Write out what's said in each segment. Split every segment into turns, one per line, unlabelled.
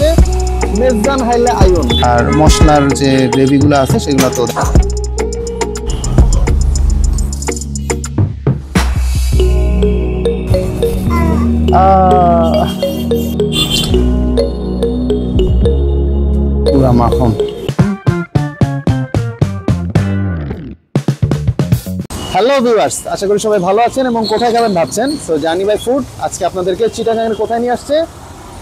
হচ্ছে মেজবান হাইলে আয়ন, আর মশলার যে গ্রেভিগুলো আছে সেগুলো তো পুরা মাখন। হ্যালো ভিউয়ার্স, আশা করি সবাই ভালো আছেন এবং কোথায় খাবেন ভাবছেন। সো জানি বাই ফুড আজকে আপনাদেরকে চিটাগাংয়ের কোথায় নিয়ে আসছে,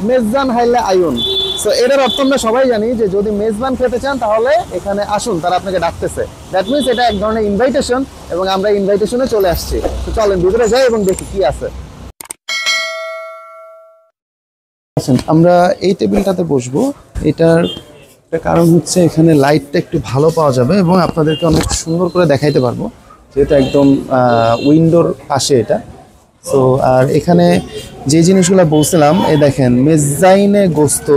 মেজবান হাইলে আয়ন। সো এটার অর্থ আমরা সবাই জানি যে যদি মেজবান খেতে চান তাহলে এখানে আসুন, তারা আপনাকে ডাকতেছে। দ্যাট মিনস এটা এক ধরনের ইনভাইটেশন এবং আমরা ইনভাইটেশনে চলে আসছি। তো চলেন ভিতরে যাই এবং দেখি কি আছে। আমরা এই টেবিলটাতে বসবো, এটার কারণ হচ্ছে এখানে লাইটটা একটু ভালো পাওয়া যাবে এবং আপনাদেরকে অনেক সুন্দর করে দেখাইতে পারবো, যেহেতু একদম উইন্ডোর পাশে এটা। সো আর এখানে যে জিনিসগুলো বলছিলাম, এই দেখেন মেজাইনে গোস্ত,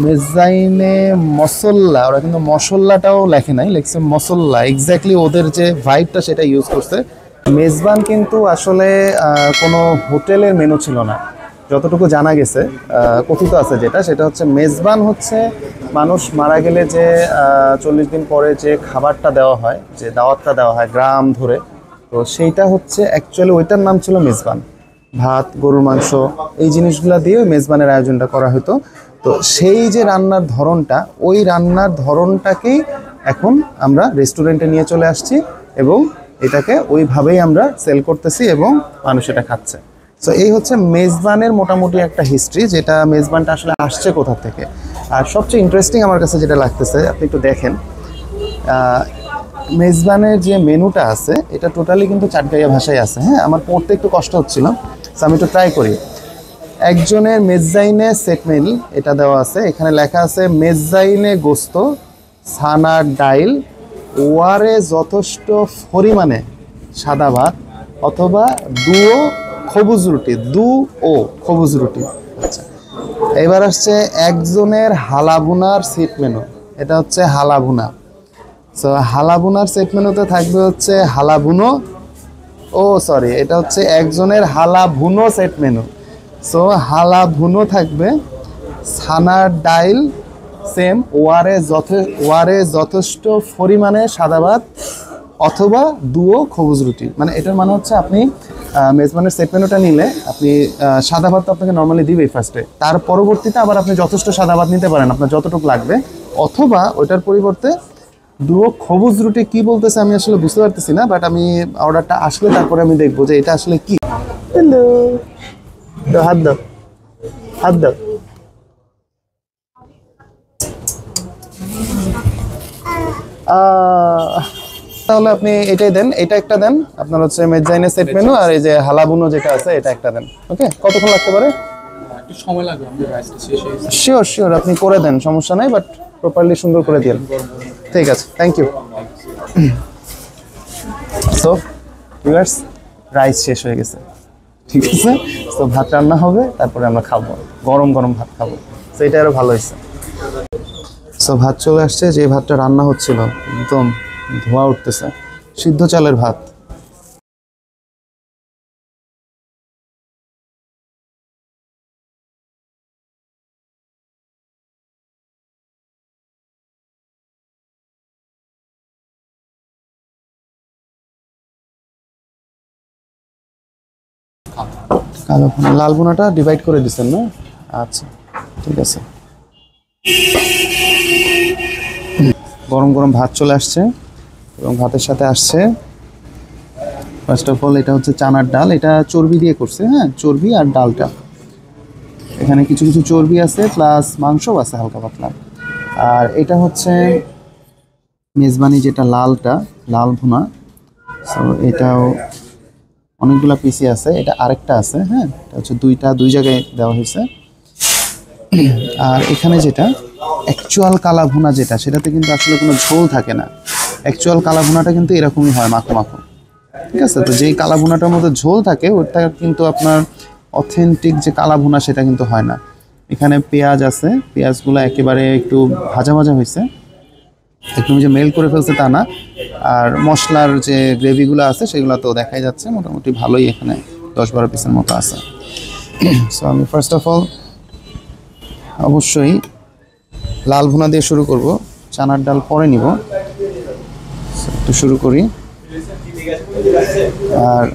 মেজাইনে মশলা, ওরা কিন্তু মশলাটাও লেখে নাই, লেখছে মশলা। এক্স্যাক্টলি ওদের যে ভাইবটা সেটা ইউজ করছে। মেজবান কিন্তু আসলে কোনো হোটেলের মেনু ছিল না, যতটুকু জানা গেছে, কথিত আছে যেটা, সেটা হচ্ছে মেজবান হচ্ছে মানুষ মারা গেলে যে 40 দিন পরে যে খাবারটা দেওয়া হয়, যে দাওয়াতটা দেওয়া হয় গ্রাম ধরে, তো সেইটা হচ্ছে অ্যাকচুয়ালি ওইটার নাম ছিল মেজবান। ভাত, গরুর মাংস, এই জিনিসগুলো দিয়ে মেজবানের আয়োজনটা করা হতো। তো সেই যে রান্নার ধরনটা, ওই রান্নার ধরনটাকেই এখন আমরা রেস্টুরেন্টে নিয়ে চলে আসছি এবং এটাকে ওইভাবেই আমরা সেল করতেছি এবং মানুষ এটা খাচ্ছে। সো এই হচ্ছে মেজবানের মোটামুটি একটা হিস্ট্রি, যেটা মেজবানটা আসলে আসছে কোথা থেকে। আর সবচেয়ে ইন্টারেস্টিং আমার কাছে যেটা লাগতেছে, আপনি একটু দেখেন, মেজবানের যে মেনুটা আছে এটা টোটালি কিন্তু চাটগাইয়া ভাষায় আছে। হ্যাঁ, আমার পড়তে একটু কষ্ট হচ্ছিল, সো আমি একটু ট্রাই করি। একজনের মেজাইনে সেট মিল এটা দেওয়া আছে, এখানে লেখা আছে মেজাইনে গোস্ত, ছানার ডাইল, ওয়ারে যথেষ্ট পরিমাণে সাদা ভাত অথবা দুও খবুজ রুটি, খবুজ রুটি। আচ্ছা, এবার আসছে একজনের হালাভুনার সেট মেনু, এটা হচ্ছে হালাভুনা। সো হালাভুনার সেট মেনুতে থাকবে হচ্ছে হালাভুনো, এটা হচ্ছে একজনের হালাভুনো সেট মেনু। সো হালাভুনো থাকবে, ছানার ডাইল সেম, ওয়ারে যথেষ্ট পরিমাণে সাদা ভাত অথবা দুও খবুজ রুটি। মানে এটার মানে হচ্ছে আপনি মেজবানের সেট মেনুটা নিলে আপনি সাদা ভাত তো আপনাকে নর্মালি দিবেই ফার্স্টে, তার পরবর্তীতে আবার আপনি যথেষ্ট সাদা ভাত নিতে পারেন আপনার যতটুকু লাগবে, অথবা ওইটার পরিবর্তে দুও খবুজ রুটি। কি বলতেছে আমি আসলে বুঝতে পারতেছি না, বাট আমি অর্ডারটা আসলে তারপরে আমি দেখবো যে এটা আসলে কি। হ্যালো, হাত দাও, হাত দাও। তাহলে আপনি এটাই দেন, এটা একটা দেন, আপনার হচ্ছে মেজাইনে সেট মেনু, আর এই যে হালাবুনো যেটা আছে এটা একটা দেন। ওকে, কতক্ষণ লাগতে পারে? একটু সময় লাগবে, আমাদের রাইসটা শেষ হয়ে গেছে। শিওর আপনি করে দেন, সমস্যা নাই, বাট প্রপারলি সুন্দর করে দিন। ঠিক আছে, thank you. So viewers, rice শেষ হয়ে গেছে, ঠিক আছে। তো ভাত রান্না হবে, তারপরে আমরা খাবো, গরম গরম ভাত খাবো। তো এটা আরো ভালো হয়েছে। সো ভাত চলে আসছে, যে ভাতটা রান্না হচ্ছিল একদম ধোঁয়া উঠতেছে, সিদ্ধ চালের ভাত। কালো ভুনা, লাল ভুনাটা ডিভাইড করে দিচ্ছেন না? আচ্ছা, ঠিক আছে। গরম গরম ভাত চলে আসছে এবং ভাতের সাথে আসছে ফার্স্ট অফ অল এটা হচ্ছে চানার ডাল, এটা চর্বি দিয়ে করছে। হ্যাঁ, চর্বি আর ডালটা, এখানে কিছু কিছু চর্বি আছে প্লাস মাংসও আছে হালকা পাতলা। আর এটা হচ্ছে মেজবানি, যেটা লাল ভুনা। সো এটাও অনেকগুলা পিসি আছে, এটা আরেকটা আছে। হ্যাঁ, এটা হচ্ছে দুই জায়গায় দেওয়া হয়েছে। আর এখানে যেটা অ্যাকচুয়াল কালা ভুনা, যেটা সেটাতে কিন্তু আসলে কোনো ঝোল থাকে না। অ্যাকচুয়াল কালা ভুনাটা কিন্তু এরকমই হয়, মাখো মাখো, ঠিক আছে। তো যেই কালা ভুনাটার মধ্যে ঝোল থাকে ওটা কিন্তু আপনার অথেন্টিক যে কালা ভুনা সেটা কিন্তু হয় না। এখানে পেঁয়াজ আছে, পেঁয়াজগুলো একেবারে একটু ভাজা ভাজা হয়েছে, একদম যে মেল্ট করে ফেলছে তা না। আর মশলার যে গ্রেভিগুলো আছে সেগুলো তো দেখাই যাচ্ছে, মোটামুটি ভালোই, এখানে 10-12 পিসের মতো আছে। সো আমি ফার্স্ট অফ অল অবশ্যই লাল ভুনা দিয়ে শুরু করব, চানার ডাল পরে নিব। একটু শুরু করি। আর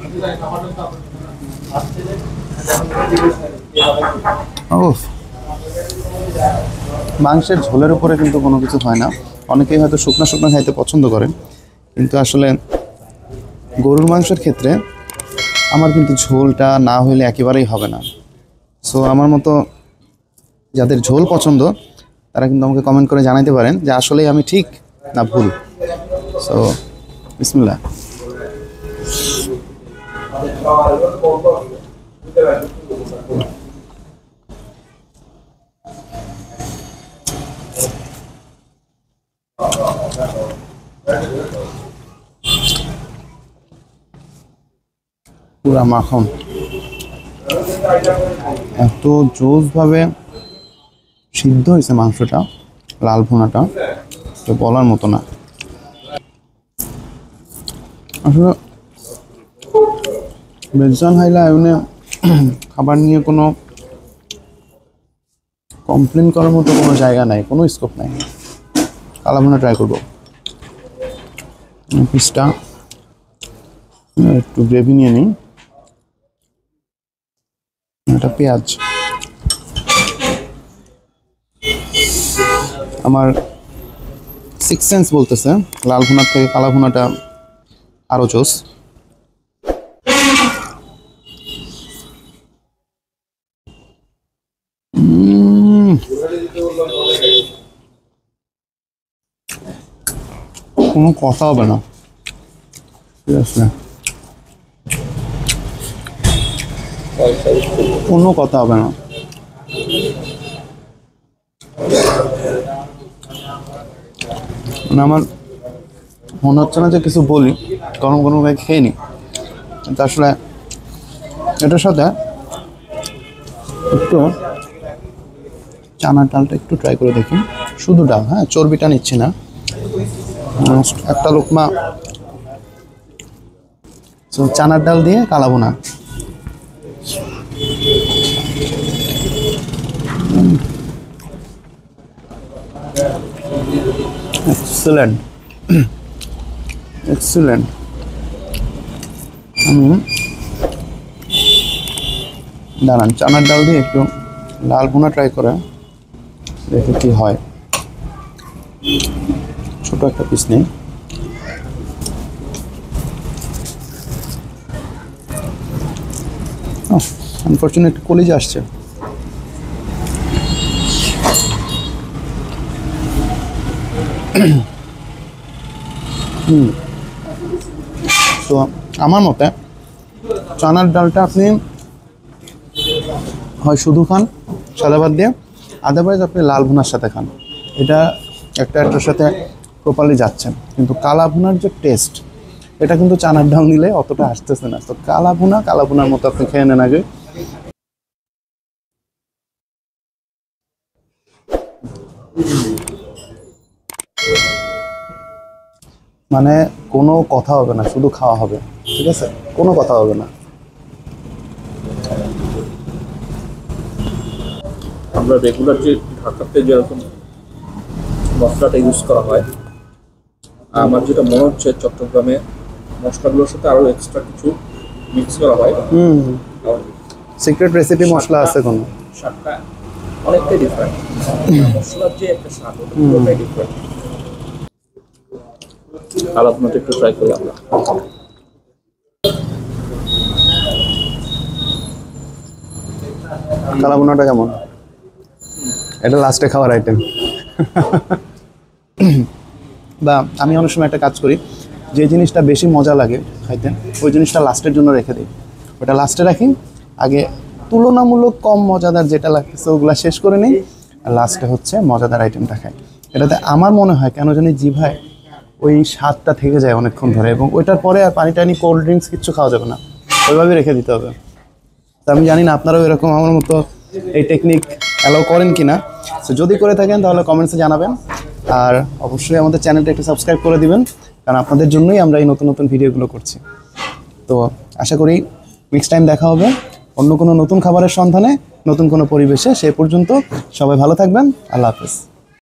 মাংসের ঝোলের উপরে কিন্তু কোনো কিছু হয় না। অনেকেই হয়তো শুকনো শুকনো খাইতে পছন্দ করেন, কিন্তু আসলে গরুর মাংসের ক্ষেত্রে আমার কিন্তু ঝোলটা না হইলে একেবারেই হবে না। সো আমার মতো যাদের ঝোল পছন্দ তারা কিন্তু আমাকে কমেন্ট করে জানাতে পারেন যে আসলেই আমি ঠিক না ভুল। সো বিসমিল্লাহ। পুরা মাখন, এত জোসভাবে সিদ্ধ হয়েছে মাংসটা, লাল ভুনাটা তো বলার মতো না। আসলে মেজবান হাইলা আয়োনে খাবার নিয়ে কোনো কমপ্লেন করার মতো কোনো জায়গা নাই, কোনো স্কোপ নাই। কালা ভুনা ট্রাই করবো। পিসটা একটু গ্রেভি নিয়ে নিই। এটা পেঁয়াজ, আমার সিক্স সেন্স বলতেছে লাল ভুনার থেকে কালা ভুনাটা আরো জোস। কোনো কথা হবে না, ঠিক আছে, কোনো কথা হবে না। মানে আমার মনে হচ্ছে না যে কিছু বলি, গরম গরম ভাই খেয়ে নি। কিন্তু আসলে এটার সাথে একটু চানার ডালটা একটু ট্রাই করে দেখি। শুধু ডাল, হ্যাঁ, চর্বিটা নিচ্ছি না। একটা লোকমা চানার ডাল দিয়ে কালা ভুনা। Excellent, excellent. দাঁড়ান, চানার ডাল দিয়ে একটু লাল ভুনা ট্রাই করে দেখে কি হয়। ছোট একটা পিস নেই। আনফরচুনেট কলিজা আসছে। তো আমার মতে চানার ডালটা আপনি হয় শুধু খান সাদা ভাত দিয়ে, আদারওয়াইজ আপনি লাল ভুনার সাথে খান। এটা একটার সাথে প্রপারলি যাচ্ছেন। কিন্তু কালা ভুনার যে টেস্ট, এটা কিন্তু চানার ডাল নিলে অতটা আসতেছে না। তো কালা ভুনার মতো আপনি খেয়ে নেন আগে। মানে কোনো কথা হবে না, শুধু খাওয়া হবে, ঠিক আছে, কোনো কথা হবে না।
আমরা রেগুলার যে ঢাকাতে যেরকম মশলাটা ইউজ করা হয়, আমার যেটা মনে হচ্ছে চট্টগ্রামে মশলাগুলোর সাথে আরো এক্সট্রা কিছু মিক্স করা হয়।
সিক্রেট রেসিপি মশলা আছে কোনো?
স্বাদটা অনেকটাই ডিফারেন্ট। মশলার যে একটা স্বাদ, ওটাই ডিফারেন্ট। কালা ভুনাটা একটু ট্রাই করি আমরা।
কালা ভুনাটা কেমন? এটা লাস্টে খাওয়ার আইটেম। বা আমি অনেক সময় একটা কাজ করি, যে জিনিসটা বেশি মজা লাগে খাইতে ওই জিনিসটা লাস্টের জন্য রেখে দিই। ওটা লাস্টে রাখি, আগে তুলনামূলক কম মজাদার যেটা লাগতেছে ওগুলা শেষ করে নিই, আর লাস্টে হচ্ছে মজাদার আইটেমটা খাই। এটাতে আমার মনে হয় কেন জানি জিভায় ওই স্বাদটা থেকে যায় অনেকক্ষণ ধরে, এবং ওইটার পরে আর পানি টানি কোল্ড ড্রিঙ্কস কিচ্ছু খাওয়া যাবে না, ওইভাবেই রেখে দিতে হবে। তো আমি জানি না আপনারাও এরকম আমার মতো এই টেকনিক অ্যালাউ করেন কি না। সো যদি করে থাকেন তাহলে কমেন্টসে জানাবেন, আর অবশ্যই আমাদের চ্যানেলটা একটু সাবস্ক্রাইব করে দিবেন, কারণ আপনাদের জন্যই আমরা এই নতুন নতুন ভিডিওগুলো করছি। তো আশা করি নেক্সট টাইম দেখা হবে অন্য কোনো নতুন খাবারের সন্ধানে নতুন কোনো পরিবেশে। সে পর্যন্ত সবাই ভালো থাকবেন। আল্লাহ হাফেজ।